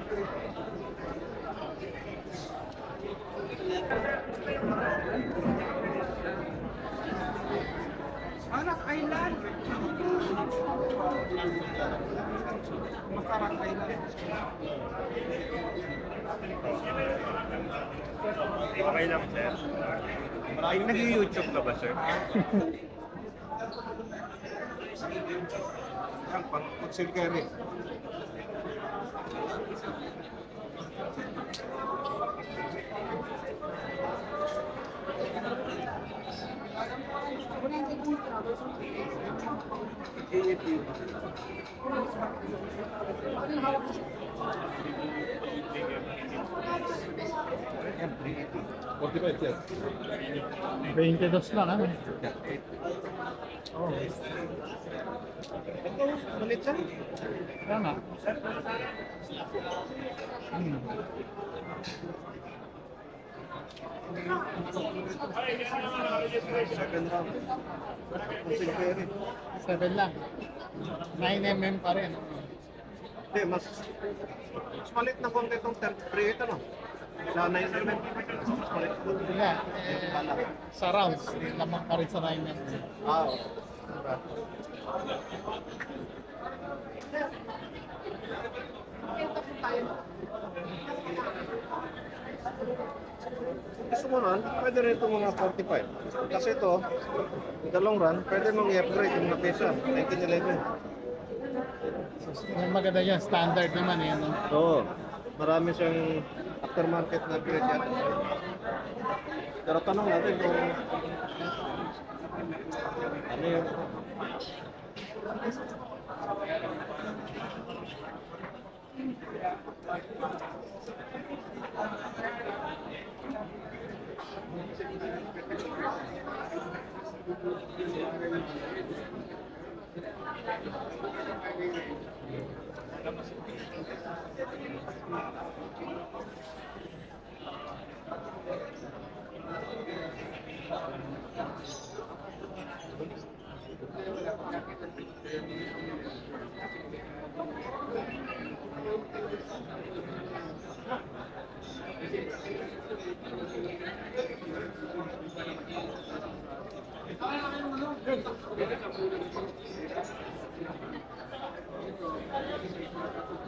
Anak Island. Makarang Island. Okay lang, sir. Ay, nag-YouTube ka ba, sir? Ang pag-silkeri. Yan, 45 yan. 22 lang, ano? Oh. Ito, malit siya. Kaya nga. Second round. Pag-silkeri. 7 lang. 9mm pa rin. Hindi, mas malit na konti itong Predator, no? Sa 9mm. Mas malit na konti. Kaya, sa rounds, lamang pa rin sa 9mm. Ah, gusto mo nun, pwede rin itong mga 45. Kasi ito, in the long run, pwede mong i-upgrade yung mga pesa. 1911. Yung maganda yan, standard naman eh. No? Oo. Marami siyang aftermarket na upgrade yan. Pero tanong natin kung ano yung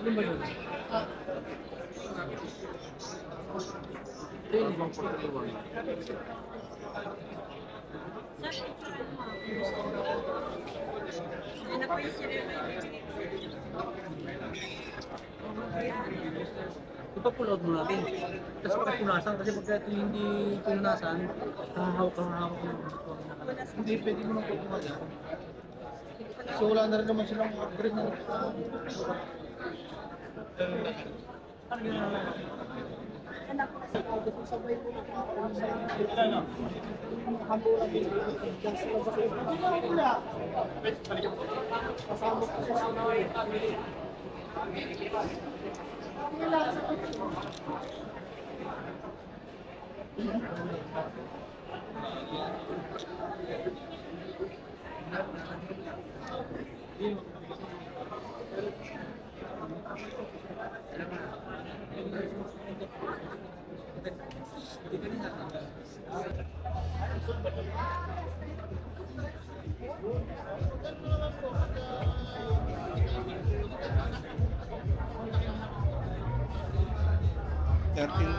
Ano ba yun? Daily bang 41? Ano po yung sirip? Ipapulot mo natin. Tapos pagpunasan, kasi pagka ito hindi punasan, kahahawak mo. Hindi, pwede mo nang pupunasan. So wala na rin naman silang upgrade na. Ano yun? Sabay ko na sa hambulan din. Diyan sila sa kayo. Kasama ko sa sanay.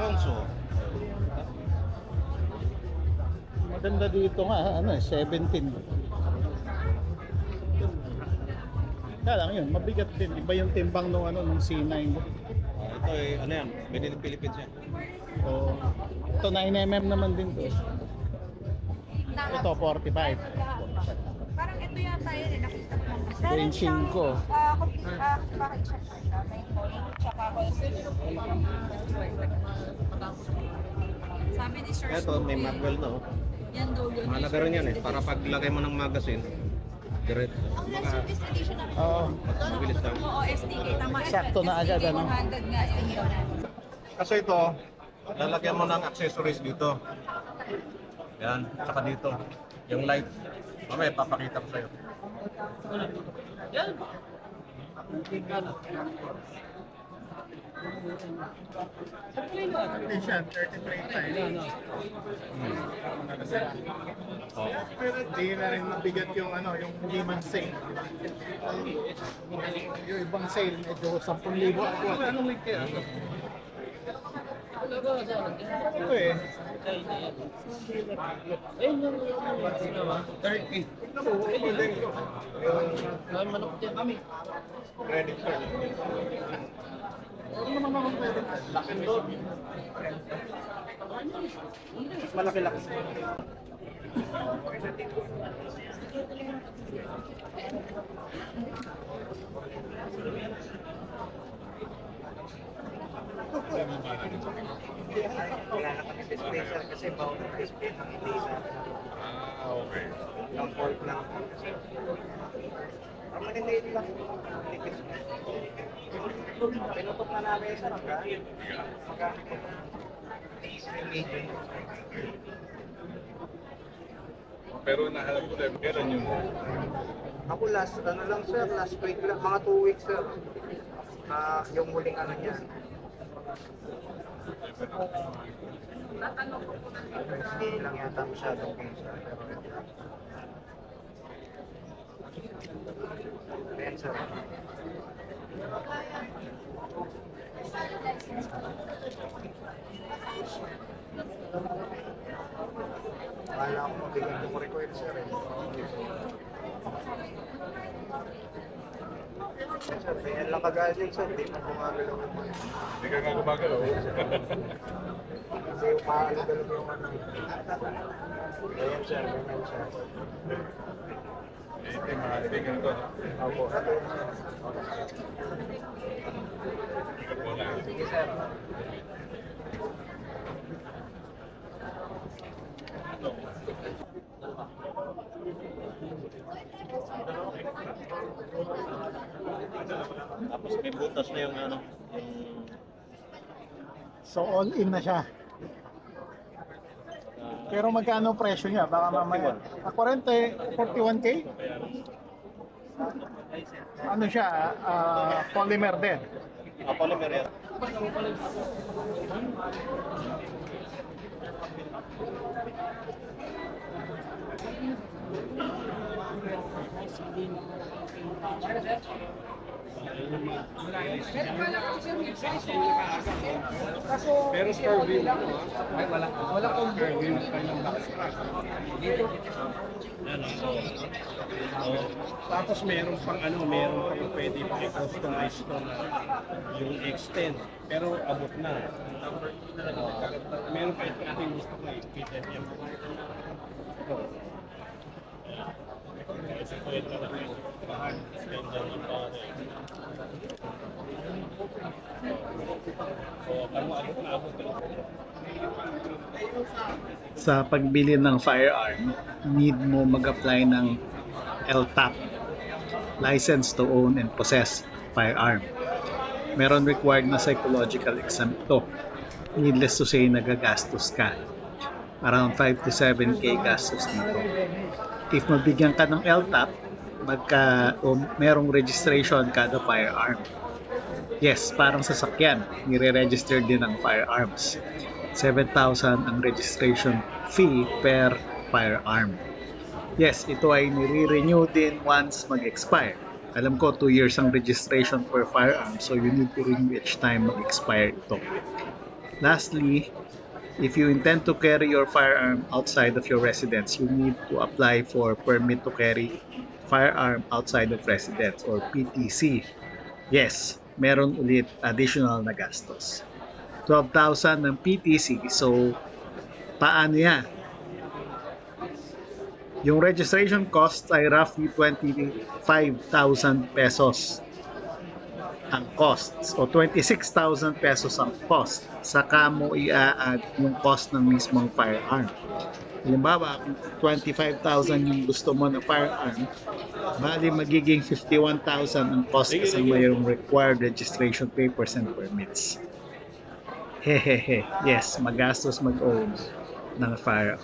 rounds, oh. Maganda dito nga, ano 17. Kaya lang yun, mabigat din. Iba yung timbang nung C9 mo. Ito ay, ano yan, made in the Philippines yan. So, ito 9mm naman din to. Ito 45. Parang ito yata yun eh, nakita ko. Green Meron siyang, 5. bakit siya kaya? May coin, tsaka sabi ni Sir Ito, may Marvel na, oh. Yan daw yun. Mahalaga rin yan, eh. Para paglagay mo ng magazine, direct. Ang Reservist Edition na Oo. Mabilis lang. Oo, STK. Tama. Sakto na agad, STK ano? 100 nga. STK 100. Kasi ito, lalagyan mo ng accessories dito. Yan, tsaka dito. Yung light. Mamaya, papakita ko sa'yo. Station, 30 plate tayo. Ano? Pero hindi na rin mabigat yung ano, yung hindi man sale. Yung ibang sale, medyo 10,000 ako. Anong week kaya? Wala ba sa akin? Ito eh. Ayun yung ano ba? 30. Ay, manok dyan kami. Credit card. Ano naman ako pwede? Laki doon. Mas malaki-laki. Wala na kami display sir kasi bawal ng display ng hindi sa Okay. ng port lang. Ang maniliit lang. Manipis na. Pinutok na namin sa magkano po. Medium. Pero nahanap ko tayo, kailan yung Ako last, ano lang sir, last week lang, mga 2 weeks sir. Yung huling ano niya. Hindi lang yata masyadong kaysa. Ayan sir. Wala akong mabigyan yung request sir eh. Sir, ganyan lang kagaya din sir, di mo gumagalaw yung mga. Hindi ka nga gumagalaw. Kasi umaalagalaw yung ano. Ganyan sir, ganyan sir. Ito yung mga tingin ko. Opo, ito yung sige sir. Tapos may butas na yung ano. So all in na siya. Pero magkano presyo niya? Baka mamaya. 40, 41K? Ano siya? Polymer din. Polymer yan. Pero star view mo, ay wala kong star view kanyang backstrap. Tapos meron pang ano, meron pang pwede pang i-customize to na yung extend. Pero abot na. Meron pa ito yung gusto ko i-fit yan. Kasi pwede na lang yung extend yan yung pare. So, ano abot na abot na. Sa pagbili ng firearm, need mo mag-apply ng LTAP, License to Own and Possess Firearm. Meron required na psychological exam ito. Needless to say, nagagastos ka. Around 5 to 7K gastos dito. If mabigyan ka ng LTAP, merong registration kada firearm. Yes, parang sasakyan, nire-register din ang firearms. 7,000 ang registration fee per firearm. Yes, ito ay nire-renew din once mag-expire. Alam ko 2 years ang registration per firearm, so you need to renew each time mag-expire ito. Lastly, if you intend to carry your firearm outside of your residence, you need to apply for permit to carry firearm outside of residence or PTC. Yes, meron ulit additional na gastos. 12,000 ng PTC. So, paano yan? Yung registration cost ay roughly 25,000 pesos ang cost. O 26,000 pesos ang cost. Saka mo i-add yung cost ng mismong firearm. Halimbawa, kung 25,000 yung gusto mo na firearm, bali magiging 51,000 ang cost kasi mayroong required registration papers and permits. Hehehe, yes, magastos mag-own ng firearm.